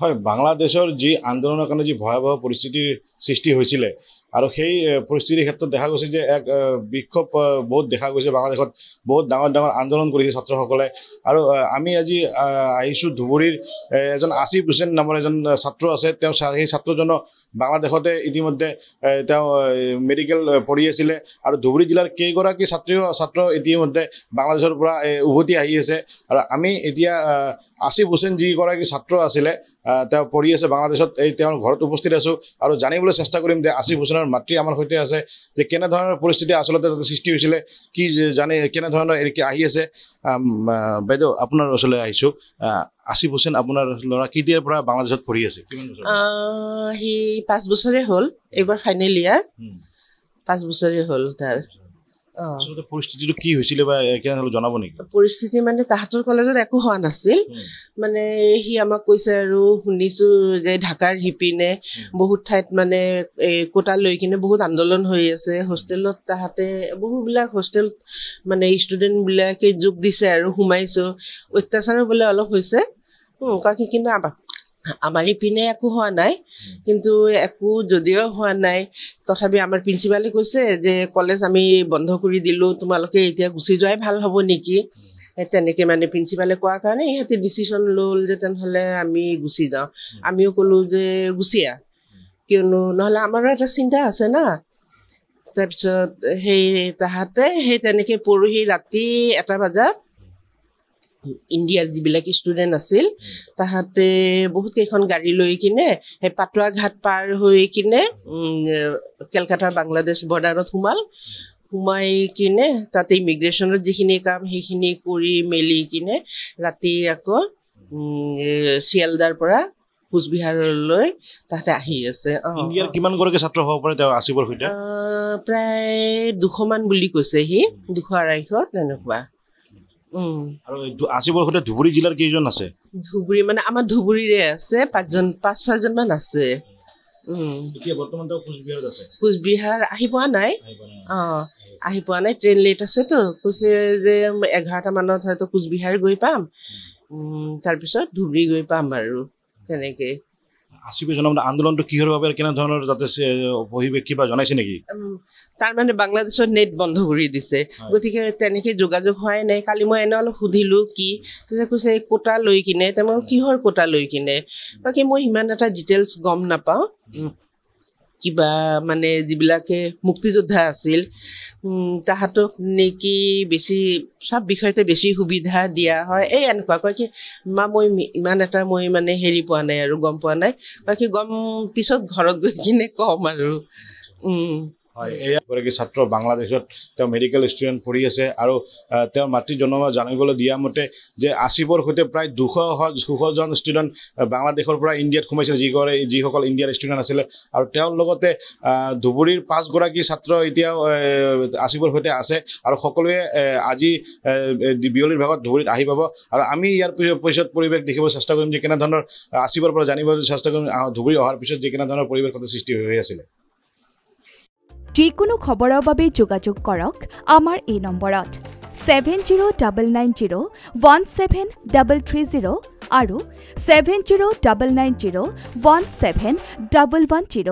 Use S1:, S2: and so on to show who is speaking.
S1: হয় বাংলাদেশৰ যি আন্দোলনৰ কাৰণে যি ভয়াবহ পৰিস্থিতিৰ সৃষ্টি হৈছিলে আৰু সেই পৰিস্থিতিৰ ক্ষেত্ৰত দেখা গৈছে যে এক বিক্ষোভ বহুত দেখা গৈছে বাংলাদেশত বহুত ডাঙৰ ডাঙৰ আন্দোলন কৰিছে ছাত্ৰসকলে আৰু আমি আজি আহিছোঁ ধুবুৰীৰ এজন আসিফ হুছেইন নামৰ এজন ছাত্ৰ আছে তেওঁ সেই ছাত্ৰজনক বাংলাদেশতে ইতিমধ্যে তেওঁ মেডিকেল পঢ়ি আছিলে আৰু ধুবুৰী জিলাৰ কেইগৰাকী ছাত্ৰ ইতিমধ্যে বাংলাদেশৰ পৰা উভতি আহি আছে আৰু আমি এতিয়া আসিফ হুছেইন যিগৰাকী ছাত্ৰ আছিলে তেওঁ পঢ়ি আছে বাংলাদেশত এই তেওঁৰ ঘৰত উপস্থিত আছোঁ আৰু জানিবলৈ চেষ্টা কৰিম যে আসিফ হুছেইনৰ মাতৃ আমাৰ সৈতে আছে যে কেনেধৰণৰ পৰিস্থিতি আচলতে তাতে সৃষ্টি হৈছিলে কি জানে কেনেধৰণৰ আহি আছে বাইদেউ আপোনাৰ ওচৰলৈ আহিছোঁ আসিফ হুছেইন আপোনাৰ ল'ৰা কেতিয়াৰ পৰা বাংলাদেশত পঢ়ি আছে
S2: সি 5 বছৰে হ'ল এইবাৰ ফাইনেল ইয়াৰ 5 বছৰে হ'ল তাৰ
S1: আচলতে পৰিস্থিতিটো কি হৈছিলে বা কেনেধৰণৰ জনাব নেকি
S2: পৰিস্থিতি মানে তাহাঁতৰ কলেজত একো হোৱা নাছিল মানে সি আমাক কৈছে আৰু শুনিছোঁ যে ঢাকাৰ সিপিনে বহুত ঠাইত মানে কোটা লৈ কিনে বহুত আন্দোলন হৈ আছে হোষ্টেলত তাহাঁতে বহুবিলাক হোষ্টেল মানে ষ্টুডেণ্টবিলাকে যোগ দিছে আৰু সোমাইছোঁ অত্যাচাৰো বোলে অলপ হৈছে কাকি কিন্তু আমাৰ ইপিনে একো হোৱা নাই কিন্তু একো যদিও হোৱা নাই তথাপি আমাৰ প্ৰিন্সিপালে কৈছে যে কলেজ আমি বন্ধ কৰি দিলোঁ তোমালোকে এতিয়া গুচি যোৱাই ভাল হ'ব নেকি তেনেকৈ মানে প্ৰিন্সিপালে কোৱাৰ কাৰণে ইহঁতে ডিচিশ্যন ল'ল যে তেনেহ'লে আমি গুচি যাওঁ আমিও ক'লোঁ যে গুচি আহ কিয়নো নহ'লে আমাৰো এটা চিন্তা আছে না তাৰপিছত তাহাঁতে তেনেকৈ পৰহি ৰাতি 1 বজাত ইণ্ডিয়াৰ যিবিলাক ষ্টুডেণ্ট আছিল তাহাঁতে বহুত কেইখন গাড়ী লৈ কিনে সেই পাটুৱা ঘাট পাৰ হৈ কিনে কেলকাতাৰ বাংলাদেশ বৰ্ডাৰত সোমাই কিনে তাতে ইমিগ্ৰেশ্যনৰ যিখিনি কাম সেইখিনি কৰি মেলি কিনে ৰাতি আকৌ শিয়ালদাৰ পৰা কোচবিহাৰলৈ তাহাঁতে আহি আছে
S1: ইণ্ডিয়াৰ কিমানগৰাকী ছাত্ৰ হ'ব পাৰে তেওঁ আসিফৰ সৈতে
S2: প্ৰায় 200 মান বুলি কৈছে সি 200-250 তেনেকুৱা
S1: আৰু আসিফৰ সৈতে ধুবুৰী জিলাৰ কেইজন আছে
S2: ধুবুৰী মানে আমাৰ ধুবুৰীৰে আছে 5-6জন মান আছে
S1: এতিয়া বৰ্তমান তেওঁ কোচবিহাৰত আছে
S2: কোচবিহাৰ আহি পোৱা নাই ট্ৰেইন লেট আছেতো কৈছে যে 11টা মানত হয়তো কোচবিহাৰ গৈ পাম তাৰপিছত ধুবুৰী গৈ পাম আৰু তেনেকৈ
S1: আসিফে জনাব আন্দোলনটো কিহৰ বাবে কেনেধৰণৰ যাতে পৰিৱেশ কিবা জনাইছে নেকি
S2: তাৰমানে বাংলাদেশৰ নেট বন্ধ কৰি দিছে গতিকে তেনেকৈ যোগাযোগ হোৱাই নাই কালি মই এনে অলপ সুধিলোঁ কি তেতিয়া কৈছে এই কোটা লৈ কিনে মই কিহৰ কোটা লৈ কিনে বাকী মই সিমান এটা ডিটেইলছ গম নাপাওঁ কিবা মানে যিবিলাকে মুক্তিযোদ্ধা আছিল তাহাঁতক নেকি বেছি সব বিষয়তে বেছি সুবিধা দিয়া হয় এই এনেকুৱা কয় কি মই ইমান এটা মানে পোৱা নাই আৰু গম পোৱা নাই বাকী গম পিছত ঘৰত গৈ কিনে ক'ম আৰু
S1: হয় এগৰাকী ছাত্ৰ বাংলাদেশত তেওঁ মেডিকেল ষ্টুডেণ্ট পঢ়ি আছে আৰু তেওঁৰ মাতৃ জানিবলৈ দিয়া মতে যে আসিফৰ সৈতে প্ৰায় 200জন ষ্টুডেণ্ট বাংলাদেশৰ পৰা ইণ্ডিয়াত সোমাইছিল যিসকল ইণ্ডিয়াৰ ষ্টুডেণ্ট আছিলে আৰু তেওঁৰ লগতে ধুবুৰীৰ 5গৰাকী ছাত্ৰ এতিয়াও আসিফৰ সৈতে আছে আৰু সকলোৱে আজি বিয়লিৰ ভাগত ধুবুৰীত আহি পাব আৰু আমি ইয়াৰ পিছত পৰিৱেশ দেখিব চেষ্টা কৰিম যে কেনেধৰণৰ আসিফৰ পৰা জানিব চেষ্টা কৰিম ধুবুৰী অহাৰ পিছত যে কেনেধৰণৰ পৰিৱেশ তাতে সৃষ্টি হৈ আছিলে
S3: যিকোনো খবৰৰ বাবে যোগাযোগ কৰক আমাৰ এই নম্বৰত 7099017330 আৰু 7099017110